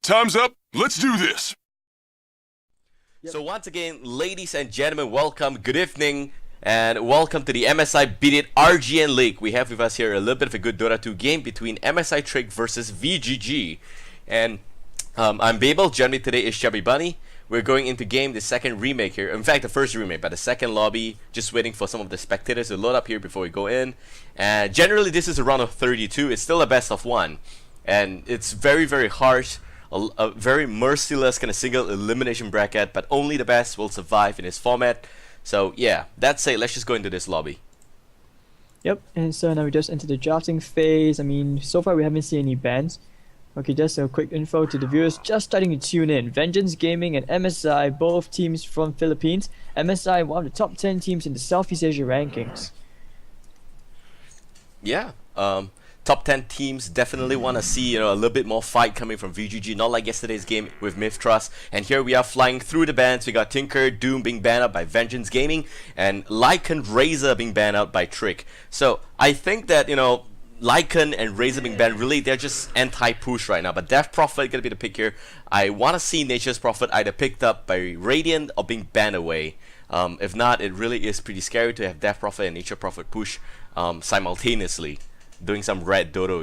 Time's up. Let's do this. So once again, ladies and gentlemen, welcome, good evening, and welcome to the MSI Beat It RGN League. We have with us here a little bit of a good Dota 2 game between MSI Tric versus VGG. And I'm Babael, joining me today is ChubbyBunny. We're going into game, the second remake here. In fact, the first remake, but the second lobby. Just waiting for some of the spectators to load up here before we go in. And generally, this is a round of 32. It's still a best of one. And it's very, very harsh. A very merciless kind of single elimination bracket, but only the best will survive in this format. So yeah, that's it. Let's just go into this lobby. Yep, and so now we just enter the drafting phase. I mean, so far we haven't seen any bans. Okay, just a quick info to the viewers just starting to tune in. Vengeance Gaming and MSI, both teams from Philippines. MSI, one of the top 10 teams in the Southeast Asia rankings. Yeah, top 10 teams definitely want to see, a little bit more fight coming from VGG, not like yesterday's game with Mythtrust. And here we are flying through the bans. We got Tinker, Doom being banned out by Vengeance Gaming, and Lycan Razor being banned out by Tric. So I think that, Lycan and Razor being banned, really, they're just anti-push right now. But Death Prophet gonna be the pick here. I want to see Nature's Prophet either picked up by Radiant or being banned away. If not, it really is pretty scary to have Death Prophet and Nature Prophet push simultaneously, doing some red dodo,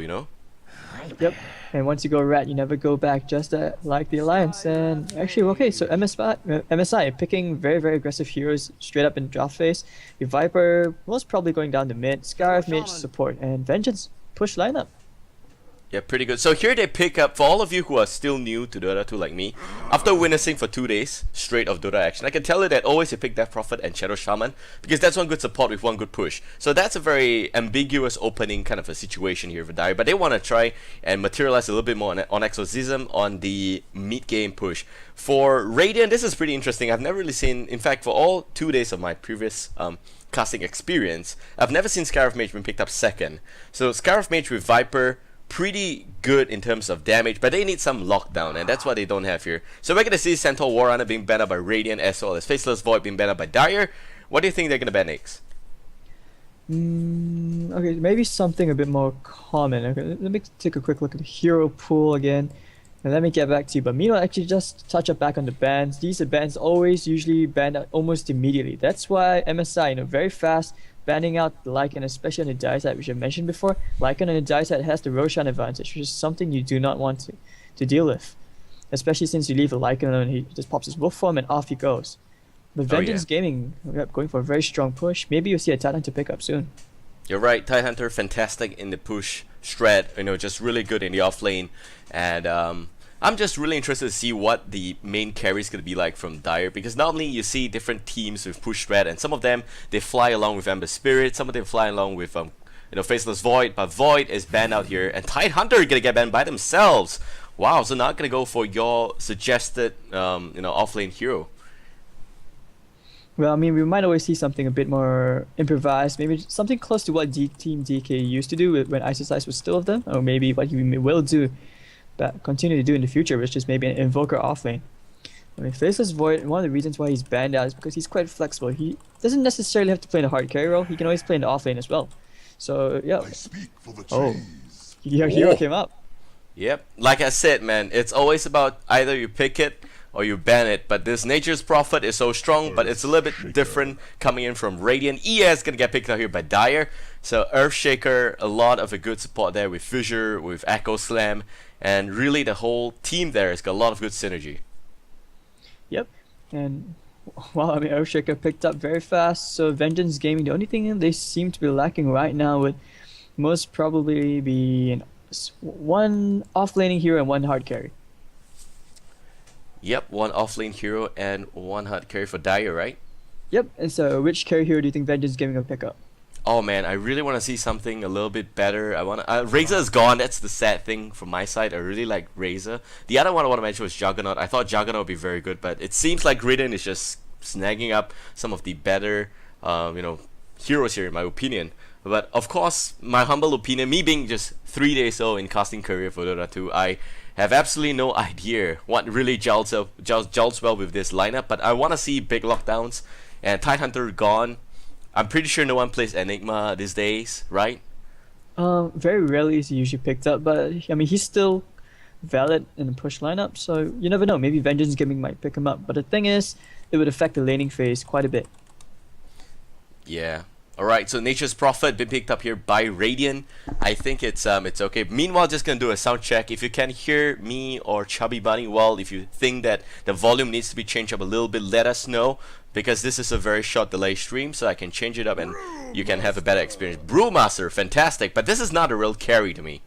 Yep, and once you go red, you never go back, just like the Alliance. And actually, okay, so MSI picking very, very aggressive heroes straight up in draft phase. The Viper most probably going down the mid, Scarf mage support, and Vengeance push lineup. Yeah, pretty good. So here they pick up, for all of you who are still new to Dota 2 like me, after witnessing for 2 days straight of Dota action, I can tell you that always you pick Death Prophet and Shadow Shaman, because that's one good support with one good push. So that's a very ambiguous opening kind of a situation here for Dire, but they want to try and materialize a little bit more on Exorcism on the mid-game push. For Radiant, this is pretty interesting. I've never really seen, in fact, for all 2 days of my previous casting experience, I've never seen Scarf Mage being picked up second. So Scarf Mage with Viper, pretty good in terms of damage, but they need some lockdown, and that's what they don't have here. So we're going to see Centaur Warrunner being banned out by Radiant, as well as Faceless Void being banned out by Dire. What do you think they're going to ban next? Okay, maybe something a bit more common. Okay, let me take a quick look at the hero pool again, and let me get back to you. But meanwhile, actually just touch up back on the bans. These are bans always usually banned out almost immediately. That's why MSI, very fast, banning out Lycan, especially on the die side, which I mentioned before. Lycan on the die side has the Roshan advantage, which is something you do not want to deal with. Especially since you leave a Lycan alone, he just pops his wolf form and off he goes. But Vengeance Gaming, going for a very strong push. Maybe you'll see a Tidehunter pick up soon. You're right, Tidehunter, fantastic in the push strat, just really good in the off lane. And I'm just really interested to see what the main carry is going to be like from Dire, because normally you see different teams with push strat, and some of them they fly along with Ember Spirit, some of them fly along with Faceless Void, but Void is banned out here, and Tidehunter are going to get banned by themselves. Wow, so not going to go for your suggested off lane hero. Well, I mean, we might always see something a bit more improvised, maybe something close to what Team DK used to do when Ice was still with them, or maybe what he will do. But continue to do in the future, which is maybe an Invoker offlane. I mean, Faceless Void, one of the reasons why he's banned out is because he's quite flexible. He doesn't necessarily have to play in the hard carry role, he can always play in the offlane as well. So, yeah. Your hero came up. Yep, like I said, man, it's always about either you pick it or you ban it, but this Nature's Prophet is so strong, but it's a little bit different coming in from Radiant. ES gonna get picked up here by Dire. So Earthshaker, a lot of a good support there with Fissure, with Echo Slam, and really the whole team there has got a lot of good synergy. Yep, and well, I mean, Earthshaker picked up very fast, so Vengeance Gaming, the only thing they seem to be lacking right now would most probably be one off-laning hero and one hard carry. Yep, one off-lane hero and one hard carry for Dire, right? Yep, and so which carry hero do you think Vengeance Gaming will pick up? Oh man, I really want to see something a little bit better. I want Razor is gone. That's the sad thing from my side. I really like Razor. The other one I want to mention was Juggernaut. I thought Juggernaut would be very good, but it seems like Radiant is just snagging up some of the better, heroes here, in my opinion. But of course, my humble opinion, me being just 3 days old in casting career for Dota 2, I have absolutely no idea what really gels well with this lineup. But I want to see big lockdowns, and Tidehunter gone. I'm pretty sure no one plays Enigma these days, right? Very rarely is he usually picked up, but I mean he's still valid in the push lineup, so you never know. Maybe Vengeance Gaming might pick him up. But the thing is, it would affect the laning phase quite a bit. Yeah. Alright, so Nature's Prophet been picked up here by Radiant. I think it's okay. Meanwhile, just gonna do a sound check. If you can hear me or ChubbyBunny well, if you think that the volume needs to be changed up a little bit, let us know. Because this is a very short delay stream, so I can change it up and you can have a better experience. Brewmaster, fantastic, but this is not a real carry to me.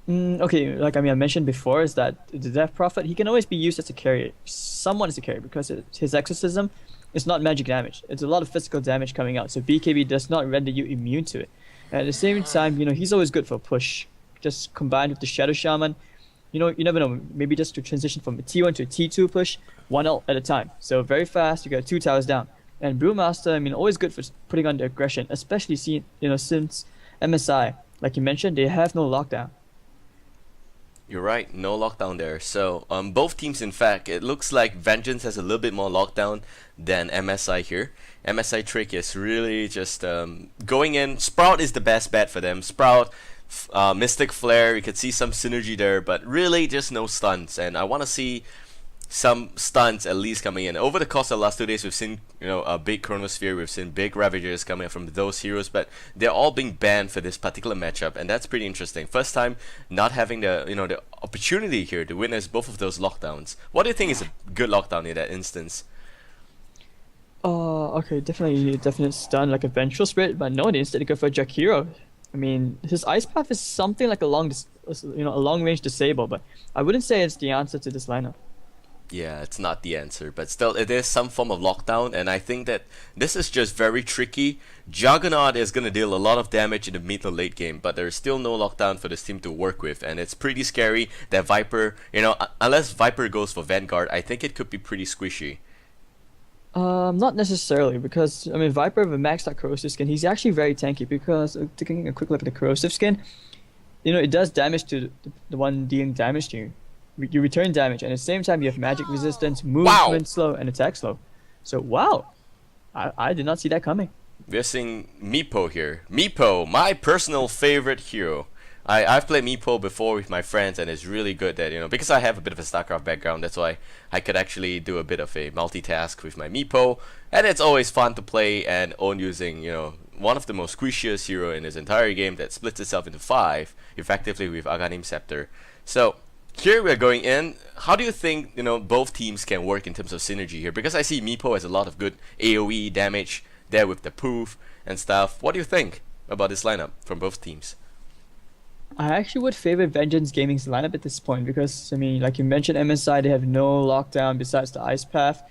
Okay, like I mentioned before, is that the Death Prophet, he can always be used as a carry, someone as a carry, because his exorcism is not magic damage. It's a lot of physical damage coming out, so BKB does not render you immune to it. And at the same time, he's always good for a push. Just combined with the Shadow Shaman, you never know, maybe just to transition from a T1 to a T2 push, one ult at a time. So very fast, you got 2 towers down. And Brewmaster, always good for putting on the aggression, especially since MSI, like you mentioned, they have no lockdown. You're right, no lockdown there. So both teams, in fact, it looks like Vengeance has a little bit more lockdown than MSI here. MSI Tric is really just going in. Sprout is the best bet for them. Sprout, Mystic Flare, you could see some synergy there, but really just no stuns. And I want to see some stuns at least coming in. Over the course of the last 2 days, we've seen a big Chronosphere, we've seen big Ravagers coming up from those heroes, but they're all being banned for this particular matchup, and that's pretty interesting. First time not having the opportunity here to witness both of those lockdowns. What do you think is a good lockdown in that instance? Okay, definitely a definite stun like a Vengeful Spirit, but no, they instead go for Jakiro. His Ice Path is something like a long range disable, but I wouldn't say it's the answer to this lineup. Yeah, it's not the answer, but still it is some form of lockdown, and I think that this is just very tricky. Juggernaut is going to deal a lot of damage in the mid to late game, but there's still no lockdown for this team to work with, and it's pretty scary that Viper, unless Viper goes for Vanguard, I think it could be pretty squishy. Not necessarily, because Viper with a maxed out corrosive skin, he's actually very tanky, because taking a quick look at the corrosive skin, it does damage to the one dealing damage to you. You return damage, and at the same time you have magic resistance, movement slow, and attack slow. So wow, I did not see that coming. We're seeing Meepo here. Meepo, my personal favorite hero. I've played Meepo before with my friends, and it's really good that, because I have a bit of a StarCraft background, that's why I could actually do a bit of a multitask with my Meepo, and it's always fun to play and own using, one of the most squishiest hero in this entire game that splits itself into 5, effectively with Aghanim Scepter. So, here we're going in. How do you think, both teams can work in terms of synergy here? Because I see Meepo has a lot of good AoE damage there with the poof and stuff. What do you think about this lineup from both teams? I actually would favor Vengeance Gaming's lineup at this point because, like you mentioned, MSI, they have no lockdown besides the Ice Path.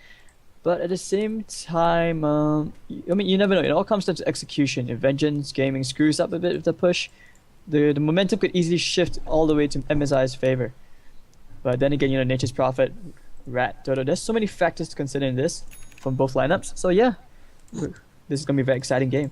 But at the same time, you never know. It all comes down to execution. If Vengeance Gaming screws up a bit with the push, the momentum could easily shift all the way to MSI's favor. But then again, Nature's Prophet, Rat, Dota, there's so many factors to consider in this from both lineups. So yeah, this is going to be a very exciting game.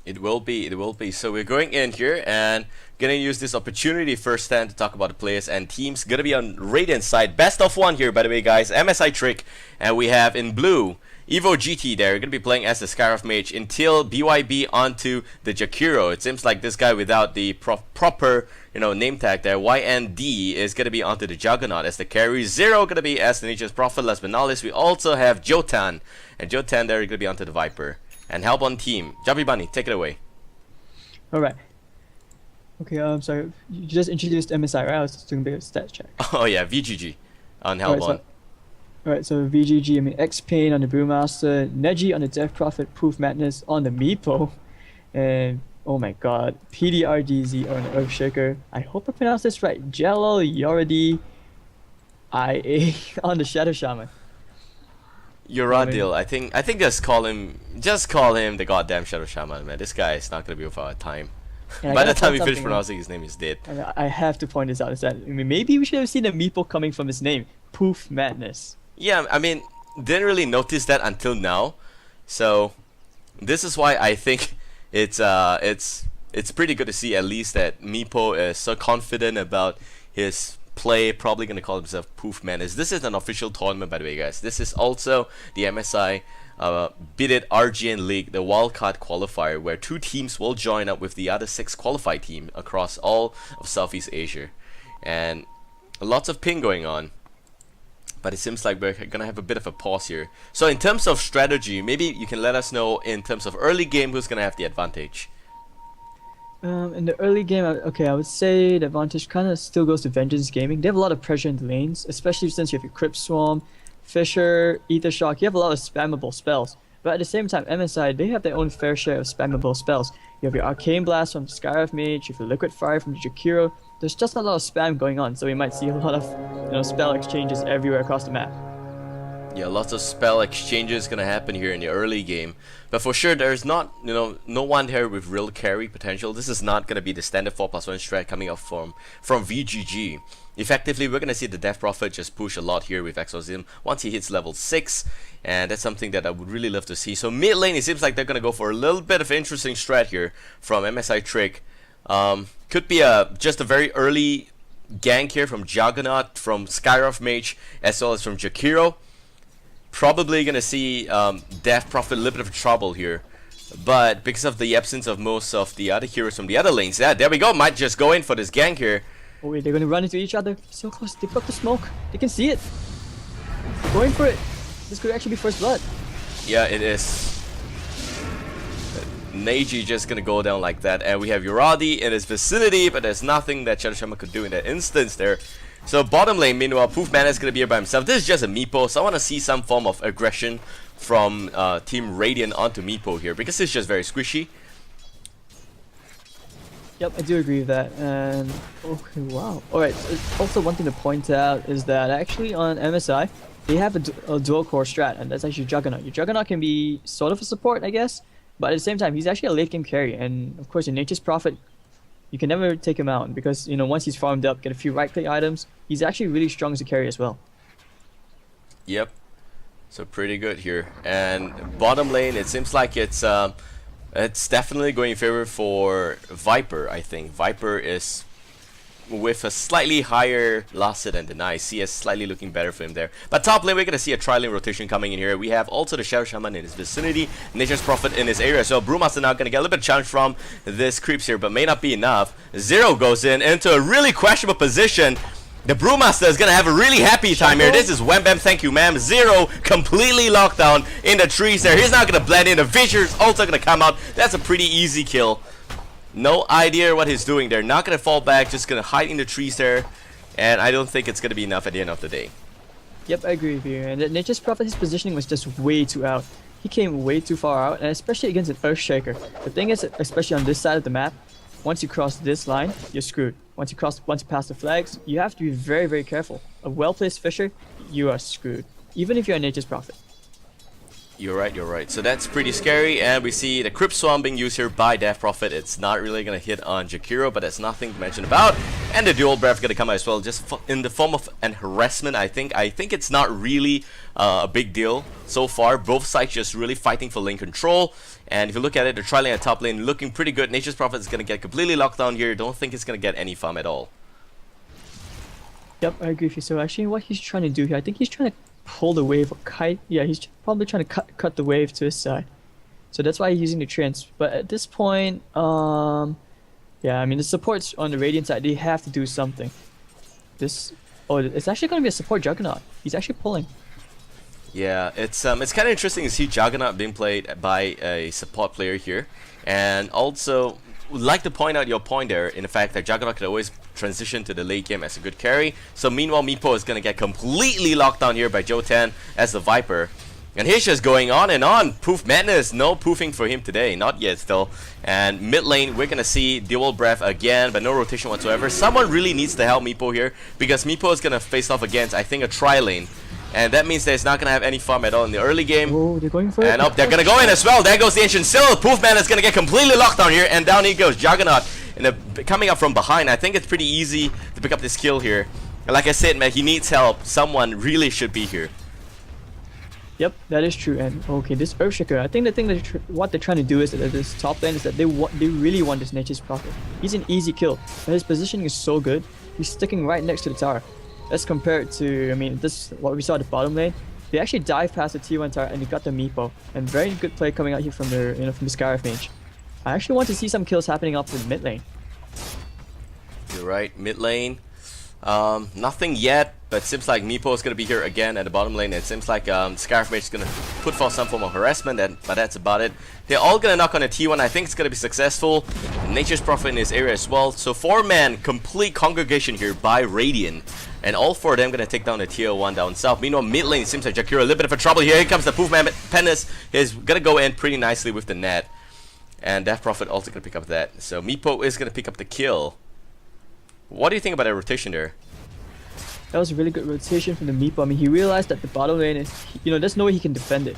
It will be. So we're going in here and gonna use this opportunity firsthand to talk about the players and teams. Gonna be on Radiant's side. Best of 1 here, by the way, guys. MSI Tric, and we have in blue Evo GT there. You're gonna be playing as the Scarif Mage until BYB onto the Jakiro. It seems like this guy without the proper name tag there. YND is gonna be onto the Juggernaut as the carry. Zero gonna be as the Nature's Prophet. Last but not least, we also have Jotan, and Jotan there gonna be onto the Viper. And help on team. ChubbyBunny, take it away. Alright. Okay, sorry. You just introduced MSI, right? I was just doing a bit of stats check. Oh yeah, VGG on help on. Alright, so VGG, X-Pain on the Brewmaster, Neji on the Death Prophet, Proof Madness on the Meepo, and oh my god, PDRDZ on the Earthshaker. I hope I pronounced this right. Jello Yoridi IA on the Shadow Shaman. Uradil, I think just call him the goddamn Shadow Shaman, man. This guy is not gonna be worth our time. By the time we finish pronouncing his name, he's dead. I have to point this out. Is that maybe we should have seen a meeple coming from his name, Poof Madness. Yeah, didn't really notice that until now. So this is why I think it's pretty good to see at least that Meepo is so confident about his play, probably gonna call himself Poof Madness. This is an official tournament, by the way, guys. This is also the MSI bidded RGN League, the Wildcard qualifier, where 2 teams will join up with the other 6 qualified teams across all of Southeast Asia. and lots of ping going on. But it seems like we're gonna have a bit of a pause here. So in terms of strategy, maybe you can let us know in terms of early game who's gonna have the advantage. In the early game, okay, I would say the advantage kind of still goes to Vengeance Gaming. They have a lot of pressure in the lanes, especially since you have your Crypt Swarm, Fissure, Ether Shock. You have a lot of spammable spells. But at the same time, MSI, they have their own fair share of spammable spells. You have your Arcane Blast from Skyrive Mage, you have your Liquid Fire from Jakiro. There's just a lot of spam going on, so we might see a lot of spell exchanges everywhere across the map. Yeah, lots of spell exchanges gonna happen here in the early game, but for sure there's not, no one here with real carry potential. This is not gonna be the standard 4+1 strat coming up from VGG. Effectively, we're gonna see the Death Prophet just push a lot here with Exorcism once he hits level 6, and that's something that I would really love to see. So mid lane, it seems like they're gonna go for a little bit of interesting strat here from MSI Tric. Could be just a very early gank here from Juggernaut, from Skyrive Mage, as well as from Jakiro. Probably gonna see Death Prophet a little bit of trouble here, but because of the absence of most of the other heroes from the other lanes, yeah, there we go, might just go in for this gank here. Oh wait, they're gonna run into each other. So close, they put the smoke. They can see it. Going for it. This could actually be first blood. Yeah, it is. Neji just gonna go down like that, and we have Uradi in his vicinity, but there's nothing that Shadow could do in that instance there. So bottom lane, meanwhile, Poof Mana is going to be here by himself. This is just a Meepo, so I want to see some form of aggression from Team Radiant onto Meepo here, because it's just very squishy. Yep, I do agree with that. And okay, wow. Alright, so also one thing to point out is that actually on MSI, they have a dual core strat, and that's actually Juggernaut. Your Juggernaut can be sort of a support, I guess, but at the same time, he's actually a late game carry, and of course, your Nature's Prophet, you can never take him out because once he's farmed up, get a few right click items, he's actually really strong as a carry as well. Yep, so pretty good here. And bottom lane, it seems like it's definitely going in favor for Viper. I think Viper is with a slightly higher last hit and deny. CS slightly looking better for him there. But top lane, we're gonna see a tri-lane rotation coming in here. We have also the Shadow Shaman in his vicinity, Nature's Prophet in his area. So Brewmaster now gonna get a little bit of challenge from this creeps here, but may not be enough. Zero goes in into a really questionable position. The Brewmaster is gonna have a really happy time here. This is Wham Bam, thank you ma'am. Zero completely locked down in the trees there. He's not gonna blend in. The Vision's also gonna come out. That's a pretty easy kill. No idea what he's doing there. Not gonna fall back, just gonna hide in the trees there. And I don't think it's gonna be enough at the end of the day. Yep, I agree with you. And the Nature's Prophet, his positioning was just way too out. He came way too far out, and especially against an Earthshaker. The thing is, especially on this side of the map, once you cross this line, you're screwed. Once you pass the flags, you have to be very, very careful. A well-placed Fissure, you are screwed. Even if you're a Nature's Prophet. You're right. So that's pretty scary, and we see the Crypt Swarm being used here by Death Prophet. It's not really going to hit on Jakiro, but that's nothing to mention about. And the Dual Breath going to come out as well, just in the form of an harassment, I think. I think it's not really a big deal so far. Both sides just really fighting for lane control. And if you look at it, the tri-lane and top lane looking pretty good. Nature's Prophet is going to get completely locked down here. Don't think it's going to get any farm at all. Yep, I agree with you. So actually what he's trying to do here, I think he's trying to pull the wave or kite. Yeah, he's probably trying to cut the wave to his side. So that's why he's using the trance. But at this point, yeah, I mean the supports on the Radiant side, they have to do something. It's actually going to be a support Juggernaut. He's actually pulling. Yeah, it's kind of interesting to see Juggernaut being played by a support player here, and also would like to point out your point there in the fact that Juggernaut can always transition to the late game as a good carry. So meanwhile, Meepo is going to get completely locked down here by Jotan as the Viper. And he's just going on and on. Poof Madness, no poofing for him today, not yet still. And mid lane, we're going to see Dual Breath again, but no rotation whatsoever. Someone really needs to help Meepo here, because Meepo is going to face off against, I think, a tri-lane. And that means that it's not going to have any farm at all in the early game. Oh, they're going for it. And up, they're going to go in as well. There goes the Ancient Seal. Poof Man is going to get completely locked down here. And down he goes. Juggernaut coming up from behind. I think it's pretty easy to pick up this kill here. And like I said, man, he needs help. Someone really should be here. Yep, that is true. And okay, this Earthshaker, I think the thing that what they're trying to do is that this top lane is that they really want this Nature's Prophet. He's an easy kill, but his positioning is so good. He's sticking right next to the tower. As compared to, I mean, this what we saw at the bottom lane. They actually dive past the T1 tower and they got the Meepo. And very good play coming out here from the from the Skyrive Mage. I actually want to see some kills happening up in mid lane. You're right, mid lane. Nothing yet, but seems like Meepo is going to be here again at the bottom lane. It seems like Scarf Mage is going to put for some form of harassment, but that's about it. They're all going to knock on a T1. I think it's going to be successful. Nature's Prophet in this area as well. So 4-man complete congregation here by Radiant. And all 4 of them going to take down the tier 1 down south. Meanwhile, mid lane, it seems like Jakiro a little bit of a trouble here. Here comes the Poofman Penis. He's going to go in pretty nicely with the net. And Death Prophet also going to pick up that. So Meepo is going to pick up the kill. What do you think about that rotation there? That was a really good rotation from the Meepo. I mean, he realized that the bottom lane is, there's no way he can defend it.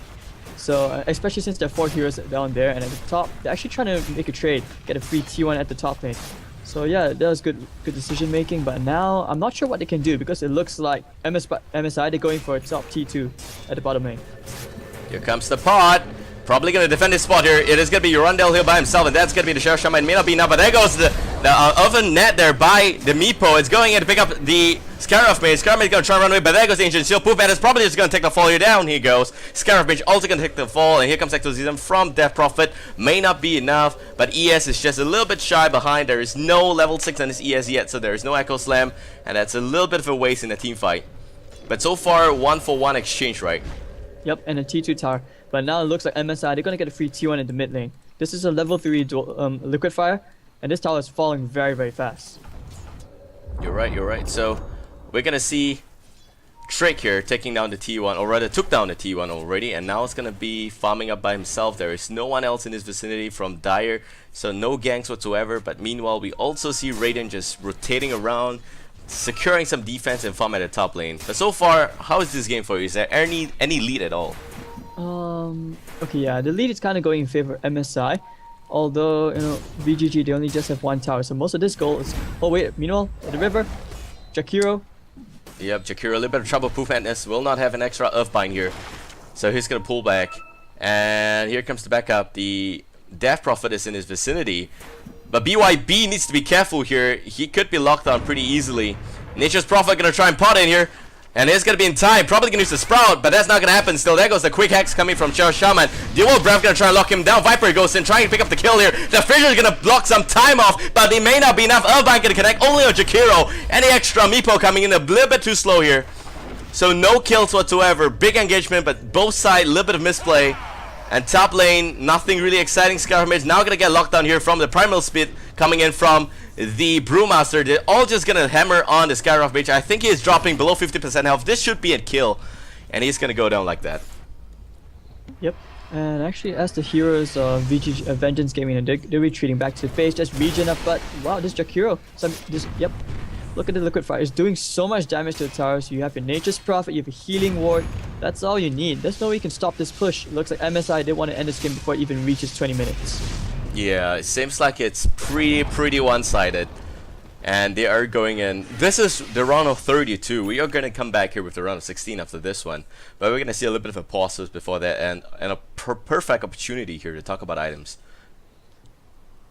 So, especially since there are 4 heroes down there, and at the top, they're actually trying to make a trade, get a free T1 at the top lane. So yeah, that was good decision making. But now, I'm not sure what they can do because it looks like MSI, they're going for a top T2 at the bottom lane. Here comes the pot. Probably going to defend his spot here. It is going to be Rundell here by himself, and that's going to be the Sheriff Shaman. It may not be enough, but there goes the oven net there by the Meepo. It's going in to pick up the Scaraf Mage. Scaraf Mage is going to try and run away, but there goes the Ancient Shield. Poofman is probably just going to take the fall here. Down he goes. Scaraf Mage also going to take the fall, and here comes Exorcism from Death Prophet. May not be enough, but ES is just a little bit shy behind. There is no level 6 on this ES yet, so there is no Echo Slam, and that's a little bit of a waste in the team fight. But so far, 1-for-1 exchange, right? Yep, and a T2 tower. But now it looks like MSI, they're going to get a free T1 in the mid lane. This is a level 3 liquid fire, and this tower is falling very, very fast. You're right. So we're going to see Tric here taking down the T1, or rather took down the T1 already, and now it's going to be farming up by himself. There is no one else in his vicinity from Dire, so no ganks whatsoever. But meanwhile, we also see Raiden just rotating around, securing some defense and farm at the top lane. But so far, how is this game for you? Is there any lead at all? Okay, yeah, the lead is kind of going in favor of MSI. Although, VGG, they only just have 1 tower, so most of this goal is... Oh wait, meanwhile, at the river, Jakiro. Yep, Jakiro, a little bit of trouble. Poofman will not have an extra Earthbind here. So he's going to pull back. And here comes the backup. The Death Prophet is in his vicinity. But BYB needs to be careful here. He could be locked on pretty easily. Nature's Prophet going to try and pot in here. And it's going to be in time. Probably going to use the Sprout, but that's not going to happen still. There goes the quick hacks coming from Sheriff Shaman. Dual Breath going to try and lock him down. Viper goes in, trying to pick up the kill here. The Fissure is going to block some time off, but it may not be enough. Earthbind going to connect only on Jakiro. Any extra Meepo coming in a little bit too slow here. So no kills whatsoever. Big engagement, but both sides, a little bit of misplay. And top lane, nothing really exciting. Scarf Mage now going to get locked down here from the Primal Speed coming in from the Brewmaster. They're all just going to hammer on the Scarf Mage. I think he is dropping below 50% health. This should be a kill. And he's going to go down like that. Yep. And actually, as the heroes of VGG, Vengeance Gaming, they're retreating back to the base, just regen up. But wow, this Jakiro. Yep. Look at the liquid fire. It's doing so much damage to the towers. You have your Nature's Prophet, you have a healing ward. That's all you need. There's no way you can stop this push. It looks like MSI, they want to end this game before it even reaches 20 minutes. Yeah, it seems like it's pretty one-sided. And they are going in. This is the round of 32. We are going to come back here with the round of 16 after this one. But we're going to see a little bit of a pause before that, and a perfect opportunity here to talk about items.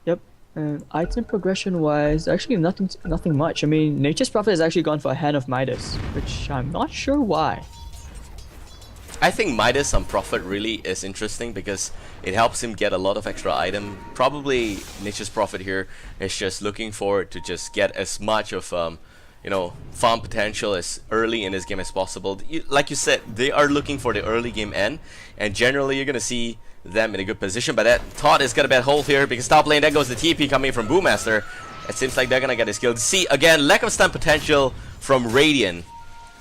Yep. And item progression wise, actually nothing much. I mean, Nature's Prophet has actually gone for a Hand of Midas, which I'm not sure why. I think Midas on Prophet really is interesting because it helps him get a lot of extra item. Probably Nature's Prophet here is just looking forward to just get as much of farm potential as early in this game as possible. Like you said, they are looking for the early game end, and generally you're gonna see them in a good position. But that Todd is gonna bet hold here because top lane, there goes the TP coming from Brewmaster. It seems like they're gonna get his kill. See again, lack of stun potential from Radiant.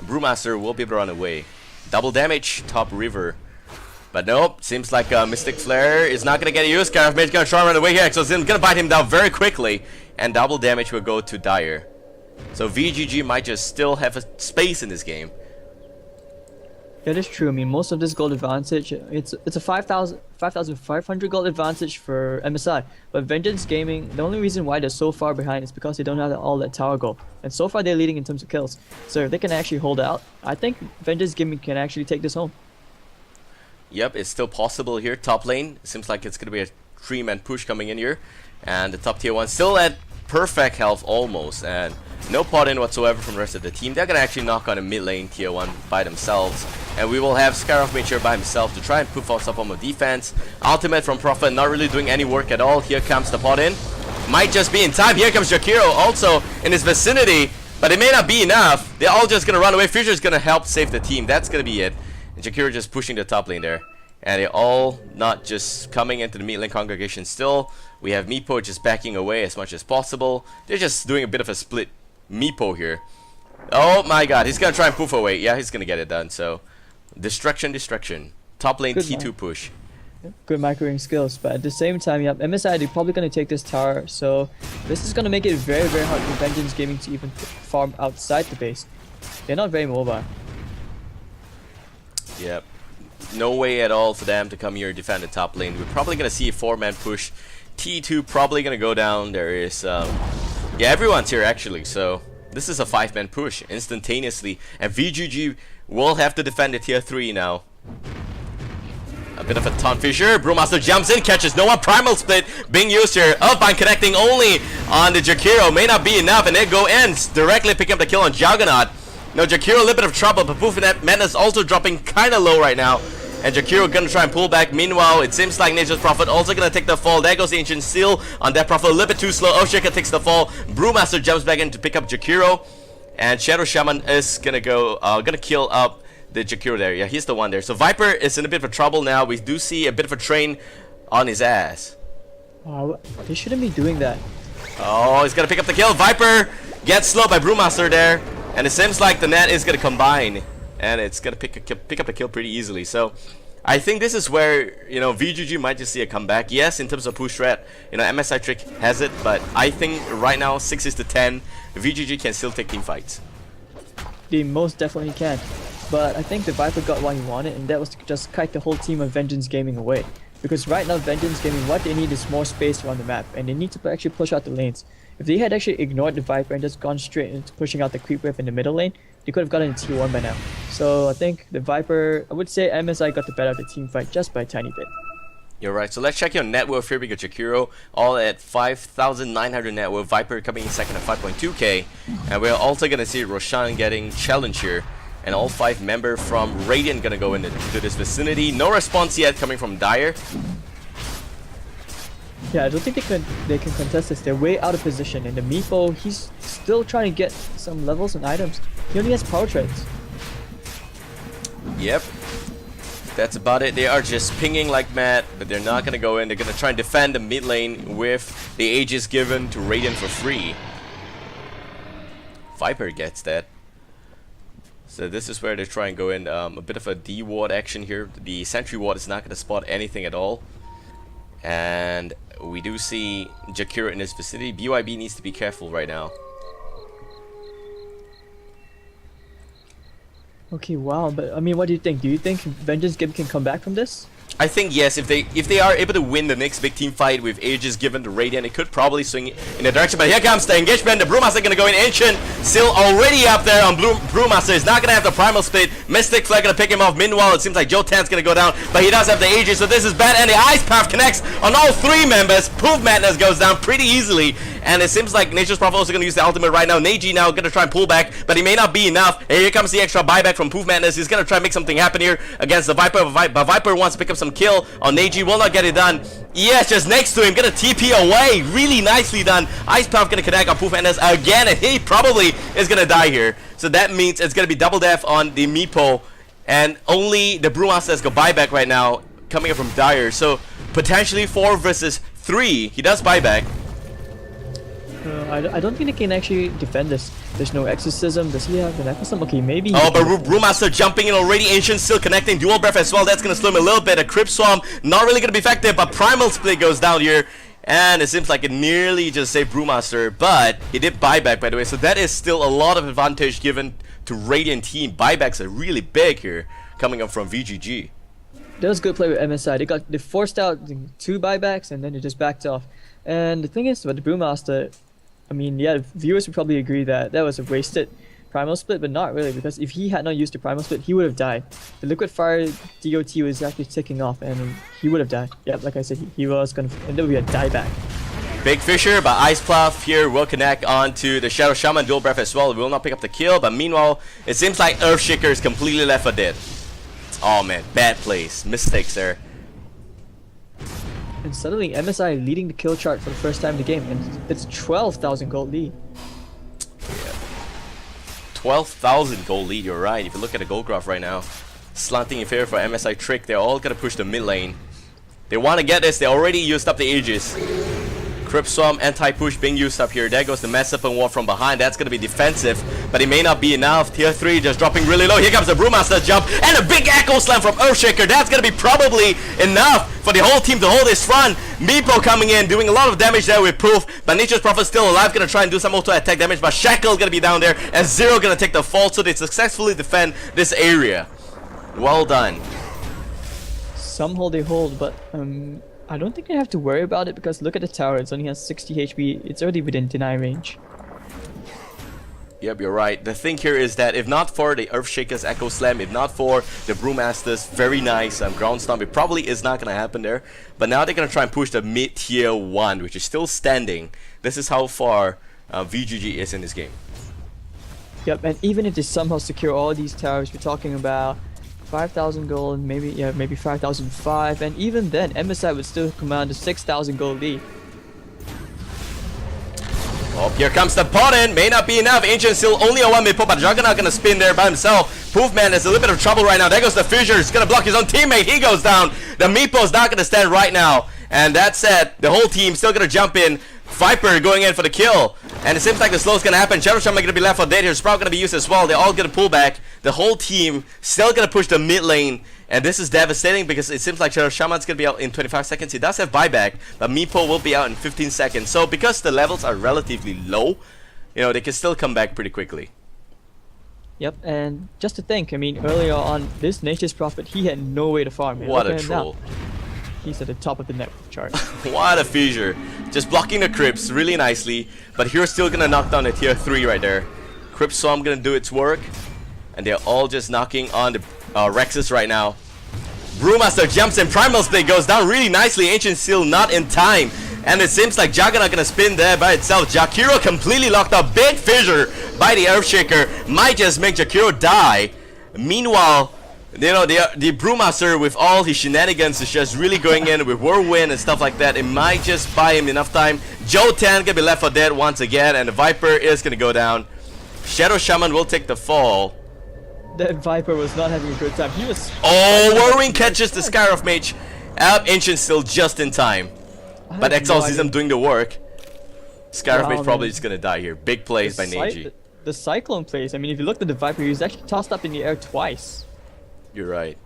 Brewmaster will be able to run away. Double damage, top river. But nope, seems like Mystic Flare is not gonna get used. Scarf Mage gonna try and run away here, so it's gonna bite him down very quickly, and double damage will go to Dire. So VGG might just still have a space in this game. That is true. I mean, most of this gold advantage, it's a 5,500 gold advantage for MSI. But Vengeance Gaming, the only reason why they're so far behind is because they don't have all that tower gold. And so far they're leading in terms of kills. So if they can actually hold out, I think Vengeance Gaming can actually take this home. Yep, it's still possible here. Top lane, seems like it's going to be a 3-man push coming in here. And the top tier 1 still at perfect health almost, and no pot in whatsoever from the rest of the team. They're gonna actually knock on a mid lane tier 1 by themselves, and we will have Scarf Mage here by himself to try and put forth some form of defense. Ultimate from Prophet not really doing any work at all. Here comes the pot in. Might just be in time. Here comes Jakiro also in his vicinity. But it may not be enough. They're all just gonna run away. Future's gonna help save the team. That's gonna be it. And Jakiro just pushing the top lane there. And they're all not just coming into the mid lane congregation still. We have Meepo just backing away as much as possible. They're just doing a bit of a split Meepo here. Oh my god, he's gonna try and poof away. Yeah, he's gonna get it done. So, destruction. Top lane Good T2 man. push. Good microing skills, but at the same time, yep, MSI, they're probably going to take this tower, so this is going to make it very, very hard for Vengeance Gaming to even farm outside the base. They're not very mobile. Yep. No way at all for them to come here and defend the top lane. We're probably going to see a 4-man push. T2 probably going to go down. There is, yeah, everyone's here actually, so this is a 5-man push instantaneously. And VGG will have to defend the tier 3 now. A bit of a taunt Fisher. Brewmaster jumps in, catches no one. Primal split being used here. Earthbind connecting only on the Jakiro. May not be enough, and there go ends. Directly picking up the kill on Juggernaut. No, Jakiro a little bit of trouble, but Poof and Madness also dropping kind of low right now. And Jakiro gonna try and pull back. Meanwhile, it seems like Nature's Prophet also gonna take the fall. There goes the Ancient Seal on that Prophet. A little bit too slow. Earthshaker takes the fall. Brewmaster jumps back in to pick up Jakiro. And Shadow Shaman is gonna go, gonna kill up the Jakiro there. Yeah, he's the one there. So Viper is in a bit of trouble now. We do see a bit of a train on his ass. Wow, they shouldn't be doing that. Oh, he's gonna pick up the kill. Viper gets slowed by Brewmaster there. And it seems like the net is gonna combine. And it's gonna pick up the kill pretty easily. So I think this is where, you know, VGG might just see a comeback. Yes, in terms of push threat, you know, MSI Tric has it, but I think right now 6-10, VGG can still take team fights. They most definitely can. But I think the Viper got what he wanted, and that was to just kite the whole team of Vengeance Gaming away. Because right now, Vengeance Gaming, what they need is more space around the map, and they need to actually push out the lanes. If they had actually ignored the Viper and just gone straight into pushing out the creep wave in the middle lane, they could have gotten a T1 by now. So I think the Viper, I would say MSI got the better of the team fight just by a tiny bit. You're right. So let's check your net worth here. We got Jakiro all at 5,900 net worth. Viper coming in second at 5.2k. And we're also going to see Roshan getting challenge here. And all 5 members from Radiant gonna go into this vicinity. No response yet coming from Dire. Yeah, I don't think they can contest this. They're way out of position. And the Meepo, he's still trying to get some levels and items. He only has power trades. Yep. That's about it. They are just pinging like mad, but they're not gonna go in. They're gonna try and defend the mid lane with the Aegis given to Radiant for free. Viper gets that. So this is where they try and go in. A bit of a D ward action here. The sentry ward is not going to spot anything at all. And we do see Jakiro in this vicinity. BYB needs to be careful right now. Okay, wow, but I mean, what do you think? Do you think Vengeance Gaming can come back from this? I think yes, if they are able to win the next big team fight with Aegis given to Radiant, it could probably swing in a direction. But here comes the engagement. The Brewmaster gonna go in. Ancient still already up there on Brewmaster. Is not gonna have the primal split. Mystic Flare gonna pick him off. Meanwhile, it seems like Joe Tan's gonna go down, but he does have the Aegis, so this is bad. And the Ice Path connects on all 3 members. Poof Madness goes down pretty easily. And it seems like Nature's Prophet also gonna use the ultimate right now. Neji now gonna try and pull back, but he may not be enough. And here comes the extra buyback from Poof Madness. He's gonna try and make something happen here against the Viper. But Viper wants to pick up some kill on Neji. Will not get it done. Yes, just next to him, gonna TP away. Really nicely done. Ice Path gonna connect on Poof Madness again, and he probably is gonna die here. So that means it's gonna be double death on the Meepo, and only the Brewmaster's got buyback right now coming up from Dire. So potentially 4 versus 3. He does buyback. I don't think they can actually defend this. There's no exorcism. Does he have an exorcism? Okay, maybe. Oh, but Brewmaster jumping in already. Ancient still connecting. Dual Breath as well. That's going to slow him a little bit. A Crypt Swarm not really going to be effective, but Primal Split goes down here. And it seems like it nearly just saved Brewmaster, but he did buyback, by the way. So that is still a lot of advantage given to Radiant team. Buybacks are really big here, coming up from VGG. That was good play with MSI. They forced out 2 buybacks, and then they just backed off. And the thing is, with the Brewmaster, I mean, yeah, viewers would probably agree that that was a wasted primal split, but not really, because if he had not used the primal split, he would have died. The liquid fire DOT was actually ticking off, and he would have died. Yeah, like I said, he was gonna, and there would be a dieback. Big Fisher, but Ice Path here will connect onto the Shadow Shaman. Dual Breath as well. Will not pick up the kill, but meanwhile, it seems like Earthshaker is completely left for dead. Oh man, bad plays, mistakes there. And suddenly MSI leading the kill chart for the first time in the game, and it's 12,000 gold lead. Yeah. 12,000 gold lead, you're right. If you look at the gold graph right now, slanting in favor for MSI Tric, they're all gonna push the mid lane. They want to get this, they already used up the Aegis. Crypt Swarm, anti-push being used up here. There goes the Mess Up and War from behind. That's going to be defensive, but it may not be enough. Tier 3 just dropping really low. Here comes the Brewmaster jump, and a big Echo Slam from Earthshaker. That's going to be probably enough for the whole team to hold this front. Meepo coming in, doing a lot of damage there with Poof, but Nature's Prophet still alive. Going to try and do some auto-attack damage, but Shackle going to be down there, and Zero going to take the fall, so they successfully defend this area. Well done. Somehow they hold, but I don't think they have to worry about it because look at the tower, it only has 60 HP, it's already within deny range. Yep, you're right. The thing here is that if not for the Earthshaker's Echo Slam, if not for the Brewmaster's very nice Ground Stomp, it probably is not going to happen there. But now they're going to try and push the mid-tier 1, which is still standing. This is how far VGG is in this game. Yep, and even if they somehow secure all these towers, we're talking about 5,000 gold, maybe 5,005, and even then MSI would still command a 6,000 gold lead. Oh, here comes the pot in. May not be enough. Ancient still only a 1 Meepo, but Juggernaut gonna spin there by himself. Poofman is a little bit of trouble right now. There goes the Fissure. He's gonna block his own teammate. He goes down. The Meepo's not gonna stand right now. And that said, the whole team still gonna jump in. Viper going in for the kill, and it seems like the slow's gonna happen. Shadow Shaman gonna be left for dead here. Sprout gonna be used as well. They're all gonna pull back. The whole team still gonna push the mid lane, and this is devastating because it seems like Shadow Shaman's gonna be out in 25 seconds. He does have buyback, but Meepo will be out in 15 seconds. So because the levels are relatively low, you know, they can still come back pretty quickly. Yep, and just to think, I mean, earlier on, this Nature's Prophet, he had no way to farm. Man. What Look a at him now. troll. He's at the top of the net chart. What a Fissure. Just blocking the Crypts really nicely, but Hero's still gonna knock down the tier 3 right there. Crypt Swarm gonna do its work, and they're all just knocking on the Rexes right now. Brewmaster jumps in, Primal Split goes down really nicely. Ancient still not in time, and it seems like Juggernaut gonna spin there by itself. Jakiro completely locked up. Big Fissure by the Earthshaker might just make Jakiro die. Meanwhile, you know, the Brewmaster with all his shenanigans is just really going in with Whirlwind and stuff like that. It might just buy him enough time. Jotan gonna be left for dead once again, and the Viper is gonna go down. Shadow Shaman will take the fall. That Viper was not having a good time. He was... Oh, Whirlwind catches the Skyroth Mage. Ancient still just in time. But Exorcism doing the work. Skyroth Mage probably just gonna die here. Big plays by Neji. The Cyclone plays, I mean, if you looked at the Viper, he was actually tossed up in the air twice. You're right.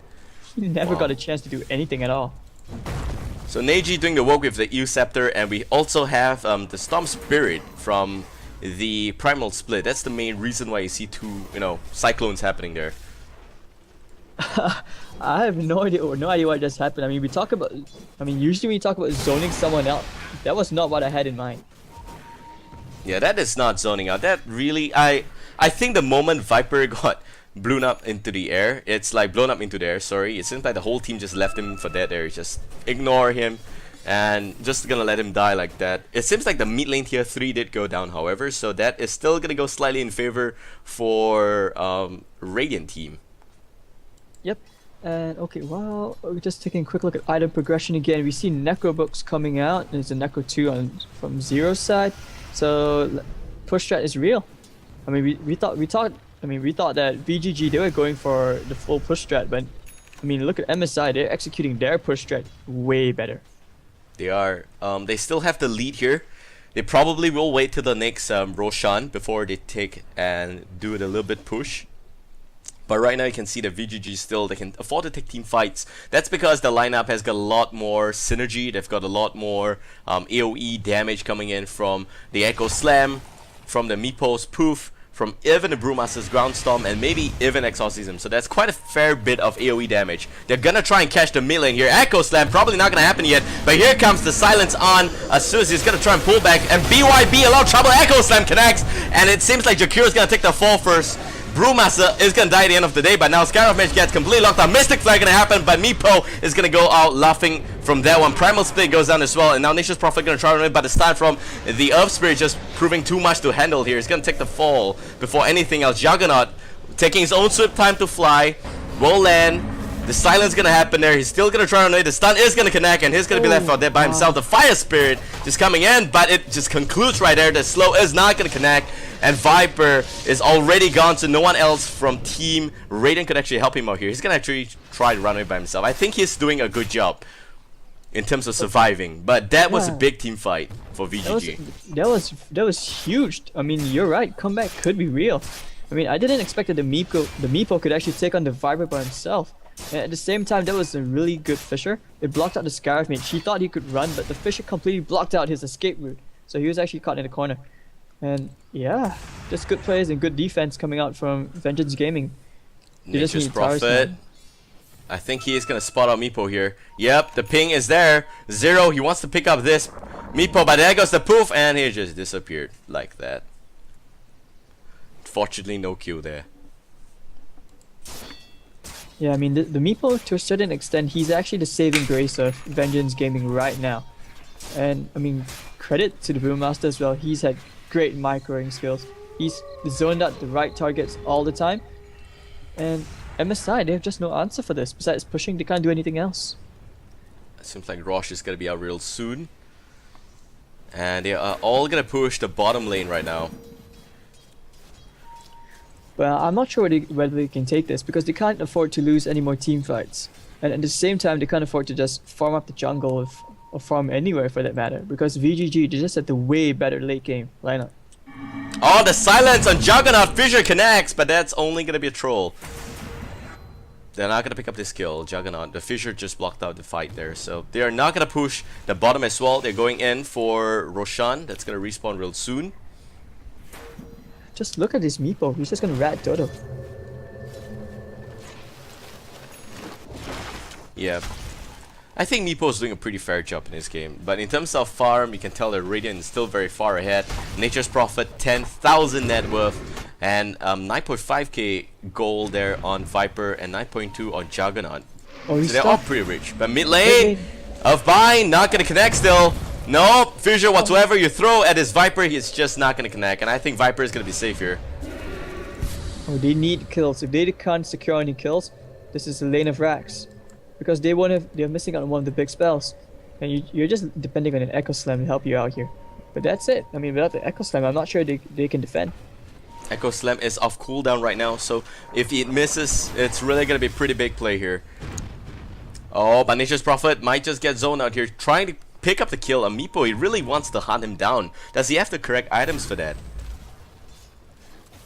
He never got a chance to do anything at all. So Neji doing the work with the Eel Scepter, and we also have the Storm Spirit from the Primal Split. That's the main reason why you see two, you know, cyclones happening there. I have no idea what just happened. I mean, usually when you talk about zoning someone out, that was not what I had in mind. Yeah, that is not zoning out. That really, I think the moment Viper got blown up into the air, it seems like the whole team just left him for dead there. Just ignore him and just gonna let him die like that. It seems like the mid lane tier 3 did go down, however, so that is still gonna go slightly in favor for Radiant team. Yep. And okay, well, we're just taking a quick look at item progression again. We see Necro books coming out. There's a Necro 2 from Zero's side. So push strat is real. I mean, we thought that VGG, they were going for the full push strat, but I mean, look at MSI, they're executing their push strat way better. They are. They still have the lead here. They probably will wait till the next Roshan before they take and do it a little bit push. But right now you can see that VGG still, they can afford to take team fights. That's because the lineup has got a lot more synergy. They've got a lot more AoE damage coming in from the Echo Slam, from the Meepo's Poof, from even the Brewmaster's Ground Storm, and maybe even Exorcism. So that's quite a fair bit of AoE damage. They're gonna try and catch the mid lane here. Echo Slam probably not gonna happen yet, but here comes the silence on as soon as he's gonna try and pull back, and BYB a lot of trouble. Echo Slam connects, and it seems like Jakiro's gonna take the fall first. Brewmaster is gonna die at the end of the day, but now Skyroth Mage gets completely locked out. Mystic Flare gonna happen, but Meepo is gonna go out laughing from that one. Primal Split goes down as well, and now Nature's Prophet gonna try to run it, but it's time from the Earth Spirit just proving too much to handle here. He's gonna take the fall before anything else. Juggernaut taking his own swift time to fly, will land. The silence gonna happen there. He's still gonna try to run it. The stun is gonna connect, and he's gonna be left out there by himself. The Fire Spirit just coming in, but it just concludes right there. The slow is not gonna connect. and Viper is already gone, so no one else from Team Raiden could actually help him out here. He's gonna actually try to run away by himself. I think he's doing a good job in terms of surviving, but that was a big team fight for VGG. That was huge. I mean, you're right. Comeback could be real. I mean, I didn't expect that the Meepo could actually take on the Viper by himself. And at the same time, that was a really good Fisher. It blocked out the Scarif mate. She thought he could run, but the Fisher completely blocked out his escape route. So he was actually caught in the corner. And yeah, just good plays and good defense coming out from Vengeance Gaming. Nature's Prophet. I think he is going to spot out Meepo here. Yep, the ping is there. 0, he wants to pick up this Meepo, but there goes the poof, and he just disappeared like that. Fortunately, no kill there. Yeah, I mean, the Meepo, to a certain extent, he's actually the saving grace of Vengeance Gaming right now. And, I mean, credit to the Brewmaster as well. He's had great microing skills. He's zoned out the right targets all the time. And MSI, they have just no answer for this. Besides pushing, they can't do anything else. It seems like Rosh is going to be out real soon. And they are all going to push the bottom lane right now. Well, I'm not sure whether they can take this because they can't afford to lose any more team fights. And at the same time, they can't afford to just farm up the jungle or farm anywhere for that matter. Because VGG, they just had the way better late game lineup. Oh, the silence on Juggernaut. Fissure connects, but that's only going to be a troll. They're not going to pick up this kill, Juggernaut. The Fissure just blocked out the fight there. So they are not going to push the bottom as well. They're going in for Roshan. That's going to respawn real soon. Just look at this Meepo. He's just going to rat Dodo. Yeah. I think Meepo is doing a pretty fair job in this game. But in terms of farm, you can tell that Radiant is still very far ahead. Nature's Prophet, 10,000 net worth. And 9.5k gold there on Viper and 9.2 on Juggernaut. Oh, so they're all pretty rich. But mid lane of Bind, not going to connect still. No, Fissure whatsoever you throw at his Viper, he's just not going to connect. And I think Viper is going to be safe here. Oh, they need kills. If they can't secure any kills, this is the lane of racks. Because they're missing out on one of the big spells. And you're just depending on an Echo Slam to help you out here. But that's it. I mean, without the Echo Slam, I'm not sure they can defend. Echo Slam is off cooldown right now, so if it misses, it's really going to be a pretty big play here. Oh, but Nature's Prophet might just get zoned out here, trying to pick up the kill. Meepo, he really wants to hunt him down. Does he have the correct items for that?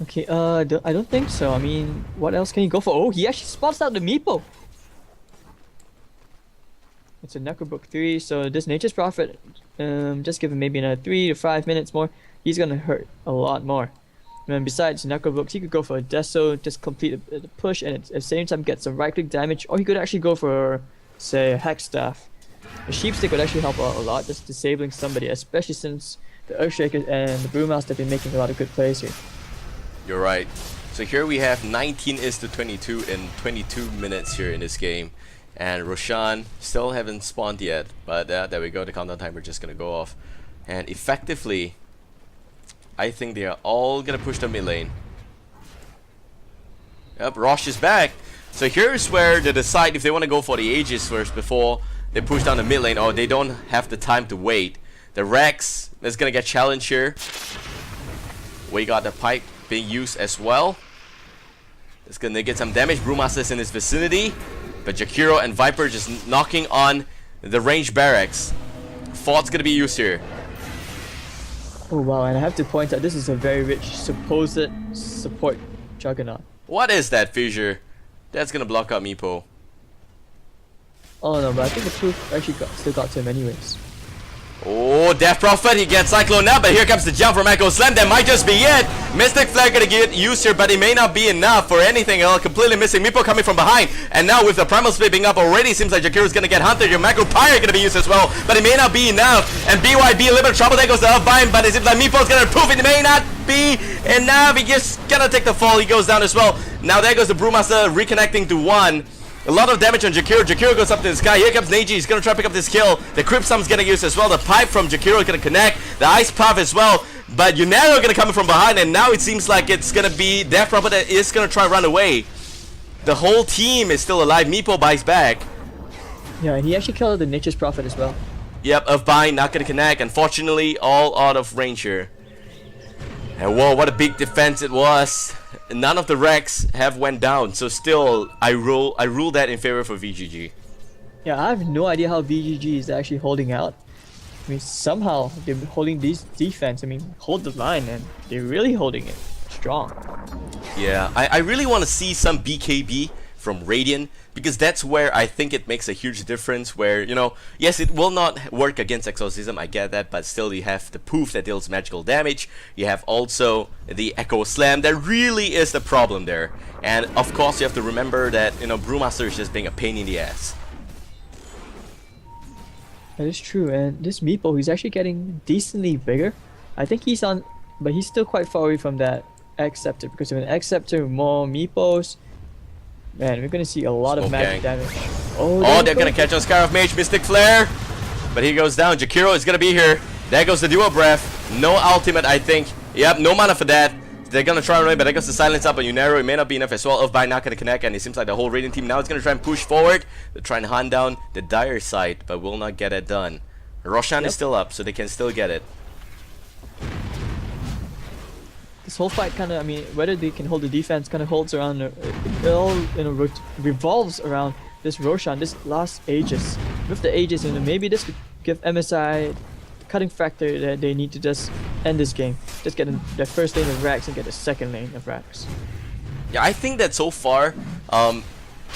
Okay, I don't think so. I mean, what else can he go for? Oh, he actually spots out the Meepo. It's a Necrobook 3, so this Nature's Prophet, just give him maybe another 3 to 5 minutes more. He's gonna hurt a lot more. And besides Necrobooks, he could go for a Deso, just complete the push, and at the same time get some right-click damage, or he could actually go for, say, a Hex Staff. A Sheep Stick would actually help out a lot, just disabling somebody, especially since the Earthshaker and the Brewmaster have been making a lot of good plays here. You're right. So here we have 19:22 in 22 minutes here in this game. And Roshan still haven't spawned yet, but there we go, the countdown timer just gonna go off. And effectively, I think they are all gonna push the mid lane. Yep, Rosh is back. So here's where they decide if they want to go for the Aegis first before they push down the mid lane, or they don't have the time to wait. The Rex is gonna get challenged here. We got the pipe being used as well. It's gonna get some damage. Brewmaster's in his vicinity. But Jakiro and Viper just knocking on the range barracks. Fort's gonna be used here. Oh wow, and I have to point out this is a very rich supposed support Juggernaut. What is that, Fissure? That's gonna block out Meepo. Oh no, but I think the proof actually still got to him anyways. Oh, Death Prophet, he gets Cyclone now, but here comes the jump from Echo Slam. That might just be it. Mystic Flare gonna get used here, but it may not be enough for anything else. Completely missing. Meepo coming from behind. And now with the Primal Split being up already, seems like Jakiro's gonna get hunted. Your Macro Pyre gonna be used as well, but it may not be enough. And BYB a little bit of trouble. There goes the Upbind, but it seems like Meepo's gonna prove it may not be enough. He just gonna take the fall. He goes down as well. Now there goes the Brewmaster reconnecting to 1. A lot of damage on Jakiro. Jakiro goes up to the sky. Here comes Neji. He's going to try to pick up this kill. The Crypt Summ's going to use as well. The pipe from Jakiro is going to connect. The Ice Puff as well. But Yunaro going to come in from behind. And now it seems like it's going to be Death Prophet that is going to try to run away. The whole team is still alive. Meepo buys back. Yeah, and he actually killed the Nature's Prophet as well. Yep, of Bind not going to connect. Unfortunately, all out of range here. And whoa, what a big defense it was. None of the wrecks have went down, so still I rule that in favor for VGG. Yeah, I have no idea how VGG is actually holding out. I mean, somehow they're holding these defense. I mean, hold the line, and they're really holding it strong. Yeah, I really want to see some BKB from Radiant, because that's where I think it makes a huge difference, where, you know, yes, it will not work against Exorcism, I get that, but still you have the Poof that deals magical damage, you have also the Echo Slam, that really is the problem there. And of course you have to remember that, you know, Brewmaster is just being a pain in the ass. That is true, and this Meepo, he's actually getting decently bigger. I think he's on, but he's still quite far away from that X Scepter, because with an X Scepter, more Meepos, man, we're gonna see a lot of magic damage. Oh, they're gonna catch on Scarab Mage, Mystic Flare, but he goes down. Jakiro is gonna be here. There goes the Dual Breath. No ultimate, I think. Yep, no mana for that. They're gonna try and run, but there goes the silence up on Unero. It may not be enough as well. Earthbind not gonna connect, and it seems like the whole Radiant team now is gonna try and push forward. They're trying to hunt down the Dire side, but will not get it done. Roshan is still up, so they can still get it. This whole fight kind of, I mean, whether they can hold the defense, kind of holds around, it all, you know, revolves around this Roshan, this last Aegis. With the Aegis, you know, maybe this could give MSI cutting factor that they need to just end this game. Just get their first lane of racks and get the second lane of racks. Yeah, I think that so far,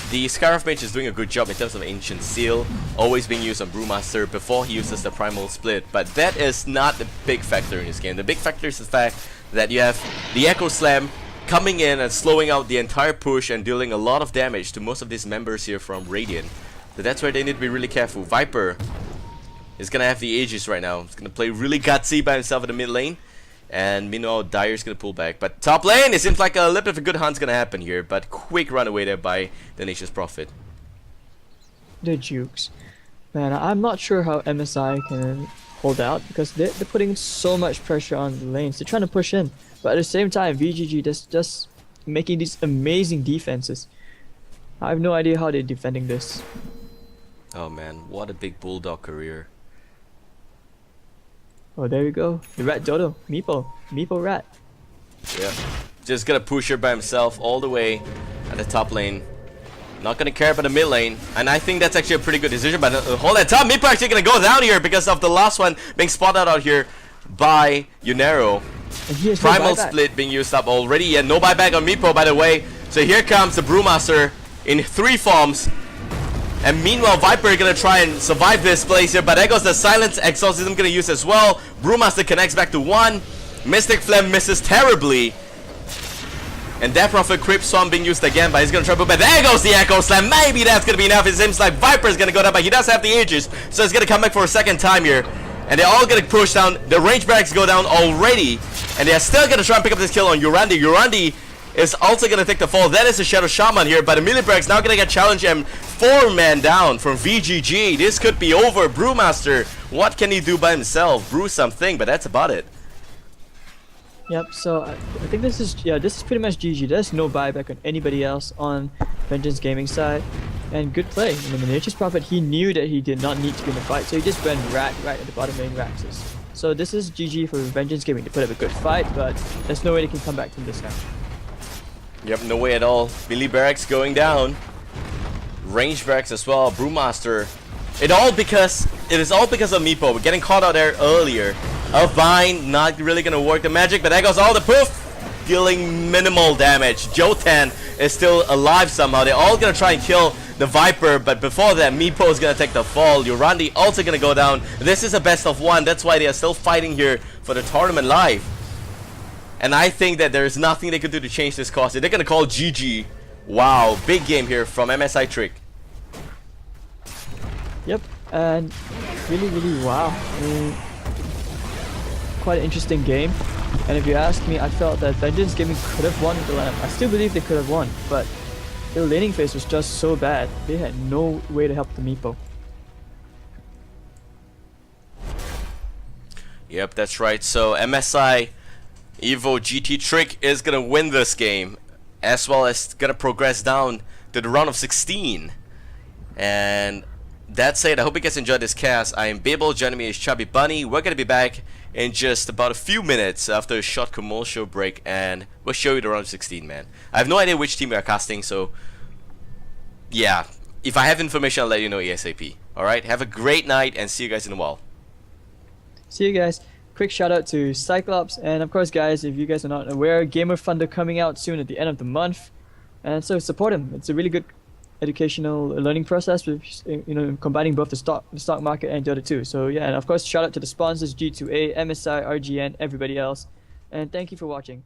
the Scarab Mage is doing a good job in terms of Ancient Seal, always being used on Brewmaster before he uses the Primal Split, but that is not the big factor in this game. The big factor is the fact that you have the Echo Slam coming in and slowing out the entire push and dealing a lot of damage to most of these members here from Radiant. So that's where they need to be really careful. Viper is gonna have the Aegis right now. He's gonna play really gutsy by himself in the mid lane. And meanwhile, Dire's gonna pull back. But top lane, it seems like a little bit of a good hunt's gonna happen here. But quick run away there by the Nature's Prophet. The Jukes. Man, I'm not sure how MSI can hold out, because they're putting so much pressure on the lanes. They're trying to push in. But at the same time, VGG is just making these amazing defenses. I have no idea how they're defending this. Oh man, what a big Bulldog career. Oh, there we go. The Rat Dodo. Meepo. Meepo Rat. Yeah. Just gonna push her by himself all the way at the top lane. Not gonna care about the mid lane. And I think that's actually a pretty good decision. But hold that top. Meepo actually gonna go down here because of the last one being spotted out here by Unero. And he has Primal no buyback. Split being used up already. Yeah, no buyback on Meepo, by the way. So here comes the Brewmaster in 3 forms. And meanwhile, Viper gonna try and survive this place here, but there goes the Silence Exorcism gonna use as well. Brewmaster connects back to 1. Mystic Flame misses terribly. And Death Prophet Crypt Swarm being used again, but he's gonna try to, but there goes the Echo Slam. Maybe that's gonna be enough. It seems like Viper's gonna go down, but he does have the Aegis, so he's gonna come back for a second time here. And they're all gonna push down. The range barracks go down already, and they're still gonna try and pick up this kill on Urandi. Urandi is also gonna take the fall. That is a Shadow Shaman here, but the melee barracks now gonna get challenged and 4-man down from VGG. This could be over. Brewmaster, what can he do by himself? Brew something, but that's about it. Yep, so I think this is pretty much GG. There's no buyback on anybody else on Vengeance Gaming side. And good play. I mean, the Nature's Prophet, he knew that he did not need to be in the fight, so he just went right at the bottom lane Raxes. So this is GG for Vengeance Gaming. They put up a good fight, but there's no way they can come back from this now. Yep, no way at all. Melee barracks going down. Range barracks as well. Brewmaster. It is all because of Meepo. We're getting caught out there earlier. Earthbind not really gonna work the magic, but there goes all the Poof, dealing minimal damage. Jotan is still alive somehow. They're all gonna try and kill the Viper, but before that, Meepo is gonna take the fall. Urandi also gonna go down. This is a best of 1. That's why they are still fighting here for the tournament live. And I think that there is nothing they could do to change this course. They're gonna call GG. Wow, big game here from MSI Tric. Yep, and really wow. I mean, quite an interesting game. And if you ask me, I felt that Vengeance Gaming could have won with the lineup. I still believe they could have won, but their laning phase was just so bad. They had no way to help the Meepo. Yep, that's right. So MSI Evo GT Tric is gonna win this game, as well as gonna progress down to the round of 16. And that's it. I hope you guys enjoyed this cast. I am Babael. Joining me is ChubbyBunny. We're gonna be back in just about a few minutes after a short commercial break, and we'll show you the round of 16, man. I have no idea which team we are casting, so yeah, if I have information, I'll let you know ASAP. Alright, have a great night, and see you guys in a while. See you guys. Quick shout out to Cyclops, and of course guys, if you guys are not aware, Gamer Thunder coming out soon at the end of the month, and so support him. It's a really good educational learning process with, you know, combining both the stock market and Dota 2. So yeah, and of course shout out to the sponsors, G2A, MSI, RGN, everybody else, and thank you for watching.